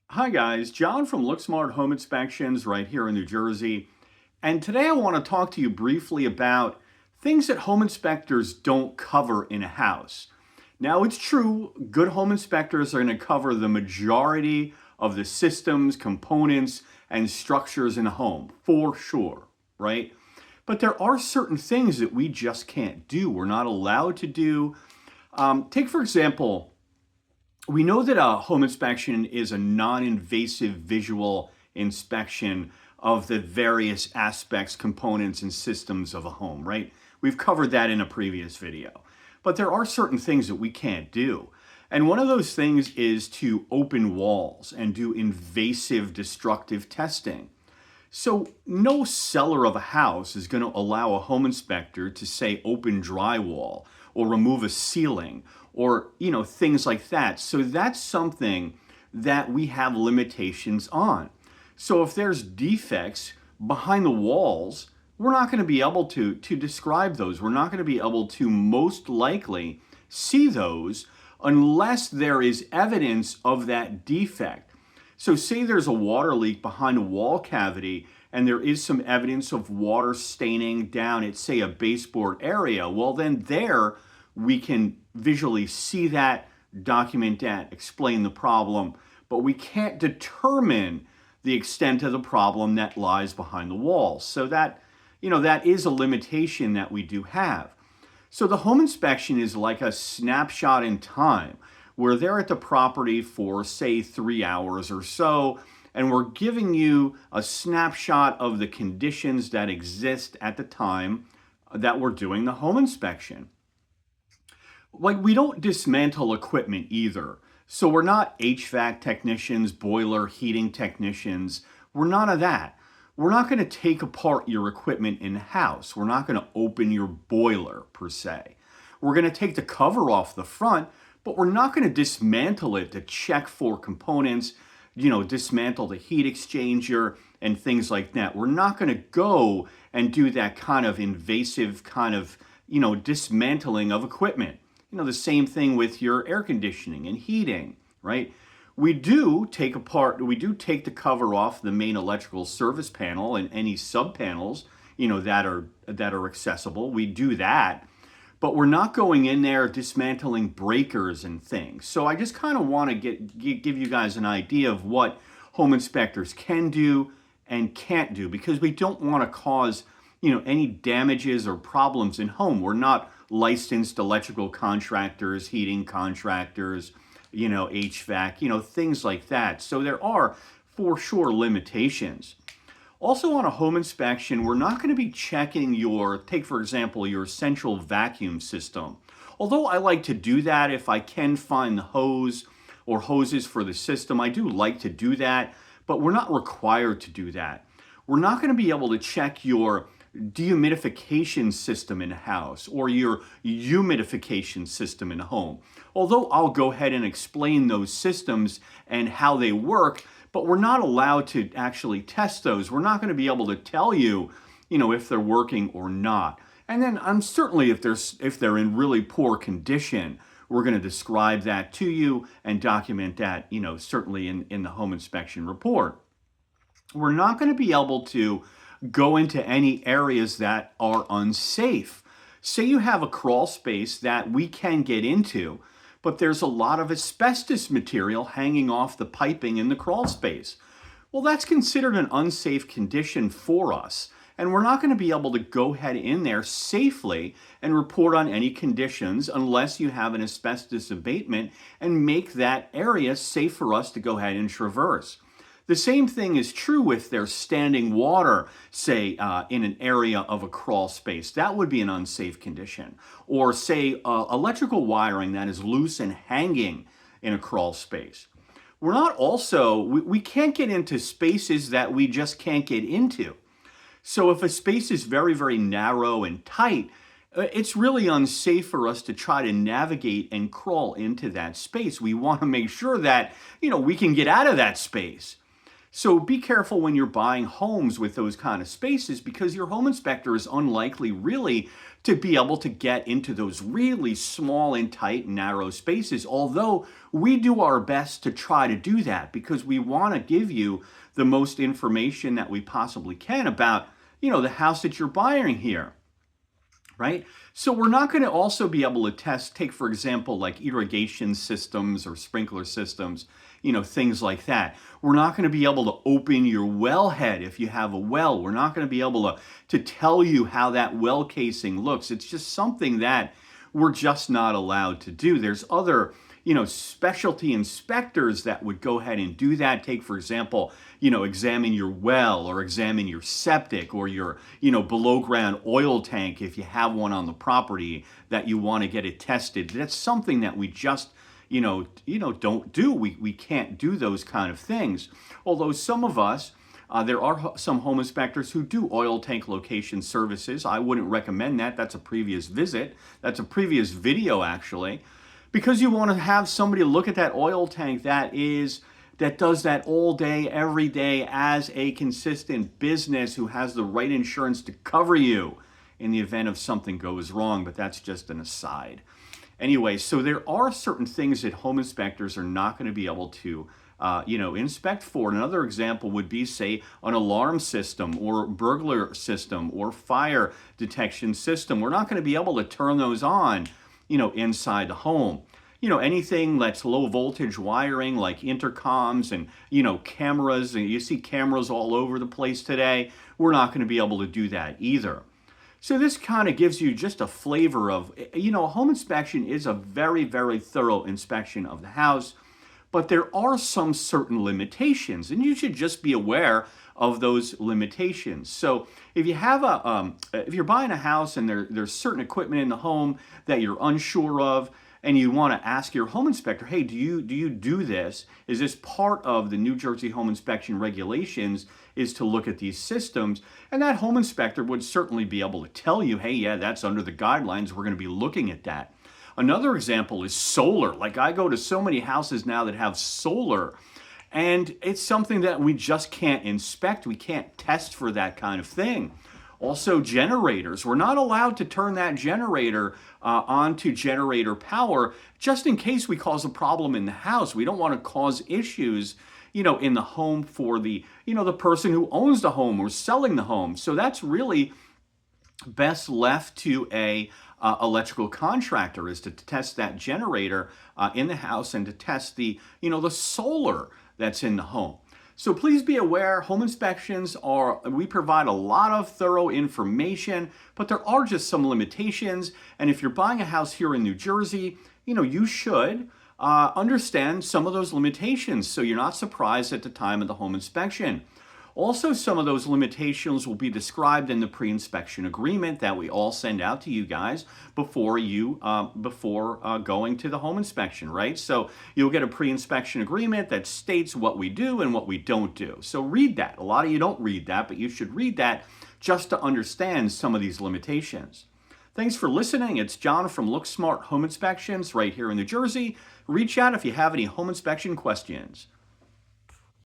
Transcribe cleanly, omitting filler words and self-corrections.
Hi guys, John from LookSmart Home Inspections right here in New Jersey. And today I want to talk to you briefly about things that home inspectors don't cover in a house. Now it's true, good home inspectors are going to cover the majority of the systems, components, and structures in a home, for sure, right? But there are certain things that we just can't do. We're not allowed to do. Take, for example, we know that a home inspection is a non-invasive visual inspection of the various aspects, components, and systems of a home, right? We've covered that in a previous video. But there are certain things that we can't do. And one of those things is to open walls and do invasive destructive testing. So no seller of a house is going to allow a home inspector to say open drywall or remove a ceiling or things like that. So that's something that we have limitations on. So if there's defects behind the walls, we're not going to be able to describe those. We're not going to be able to most likely see those unless there is evidence of that defect. So say there's a water leak behind a wall cavity and there is some evidence of water staining down at, say, a baseboard area. Well, then there we can visually see that, document that, explain the problem, but we can't determine the extent of the problem that lies behind the walls. So that is a limitation that we do have. So the home inspection is like a snapshot in time. We're there at the property for, say, 3 hours or so, and we're giving you a snapshot of the conditions that exist at the time that we're doing the home inspection. Like, we don't dismantle equipment either. So we're not HVAC technicians, boiler heating technicians. We're none of that. We're not going to take apart your equipment in house. We're not going to open your boiler per se. We're going to take the cover off the front, but we're not going to dismantle it to check for components, dismantle the heat exchanger and things like that. We're not going to go and do that kind of invasive kind of, dismantling of equipment. The same thing with your air conditioning and heating, right? We do take the cover off the main electrical service panel and any sub panels, that are accessible. We do that, but we're not going in there dismantling breakers and things. So I just kind of want to give you guys an idea of what home inspectors can do and can't do, because we don't want to cause any damages or problems in home. We're not licensed electrical contractors, heating contractors, HVAC, things like that. So there are for sure limitations. Also on a home inspection, we're not going to be checking take for example, your central vacuum system. Although I like to do that if I can find the hose or hoses for the system, I do like to do that, but we're not required to do that. We're not going to be able to check your dehumidification system in a house or your humidification system in a home. Although I'll go ahead and explain those systems and how they work, but we're not allowed to actually test those. We're not going to be able to tell you, if they're working or not. And then certainly if they're in really poor condition, we're going to describe that to you and document that, certainly in the home inspection report. We're not going to be able to go into any areas that are unsafe. Say you have a crawl space that we can get into, but there's a lot of asbestos material hanging off the piping in the crawl space. Well, that's considered an unsafe condition for us, and we're not going to be able to go ahead in there safely and report on any conditions unless you have an asbestos abatement and make that area safe for us to go ahead and traverse. The same thing is true if there's standing water, say, in an area of a crawl space. That would be an unsafe condition. Or say electrical wiring that is loose and hanging in a crawl space. We can't get into spaces that we just can't get into. So if a space is very, very narrow and tight, it's really unsafe for us to try to navigate and crawl into that space. We want to make sure that, we can get out of that space. So be careful when you're buying homes with those kind of spaces, because your home inspector is unlikely really to be able to get into those really small and tight, narrow spaces. Although we do our best to try to do that, because we want to give you the most information that we possibly can about, the house that you're buying here, right? So we're not going to also be able to take for example, like irrigation systems or sprinkler systems, things like that. We're not going to be able to open your well head if you have a well. We're not going to be able to tell you how that well casing looks. It's just something that we're just not allowed to do. There's other, specialty inspectors that would go ahead and do that. Take, for example, examine your well, or examine your septic, or your, below ground oil tank if you have one on the property that you want to get it tested. That's something that we just, don't do. We can't do those kind of things. Although some of us, there are some home inspectors who do oil tank location services. I wouldn't recommend that. That's a previous visit. That's a previous video, actually. Because you want to have somebody look at that oil tank that does that all day, every day as a consistent business, who has the right insurance to cover you in the event of something goes wrong. But that's just an aside. Anyway, so there are certain things that home inspectors are not going to be able to inspect for. Another example would be, say, an alarm system, or burglar system, or fire detection system. We're not going to be able to turn those on, inside the home. Anything that's low voltage wiring, like intercoms and, cameras, and you see cameras all over the place today, we're not going to be able to do that either. So this kind of gives you just a flavor of, a home inspection is a very, very thorough inspection of the house, but there are some certain limitations, and you should just be aware of those limitations. So if you have if you're buying a house and there's certain equipment in the home that you're unsure of, and you want to ask your home inspector, hey, do you do this? Is this part of the New Jersey home inspection regulations, is to look at these systems? And that home inspector would certainly be able to tell you, hey, yeah, that's under the guidelines. We're going to be looking at that. Another example is solar. Like, I go to so many houses now that have solar, and it's something that we just can't inspect. We can't test for that kind of thing. Also, generators. We're not allowed to turn that generator onto generator power, just in case we cause a problem in the house. We don't want to cause issues, in the home for the, the person who owns the home or selling the home. So that's really best left to a electrical contractor, is to test that generator in the house, and to test the, the solar that's in the home. So please be aware, home inspections we provide a lot of thorough information, but there are just some limitations. And if you're buying a house here in New Jersey, you should understand some of those limitations, so you're not surprised at the time of the home inspection. Also, some of those limitations will be described in the pre-inspection agreement that we all send out to you guys before going to the home inspection, right? So you'll get a pre-inspection agreement that states what we do and what we don't do. So read that. A lot of you don't read that, but you should read that just to understand some of these limitations. Thanks for listening. It's John from LookSmart Home Inspections right here in New Jersey. Reach out if you have any home inspection questions.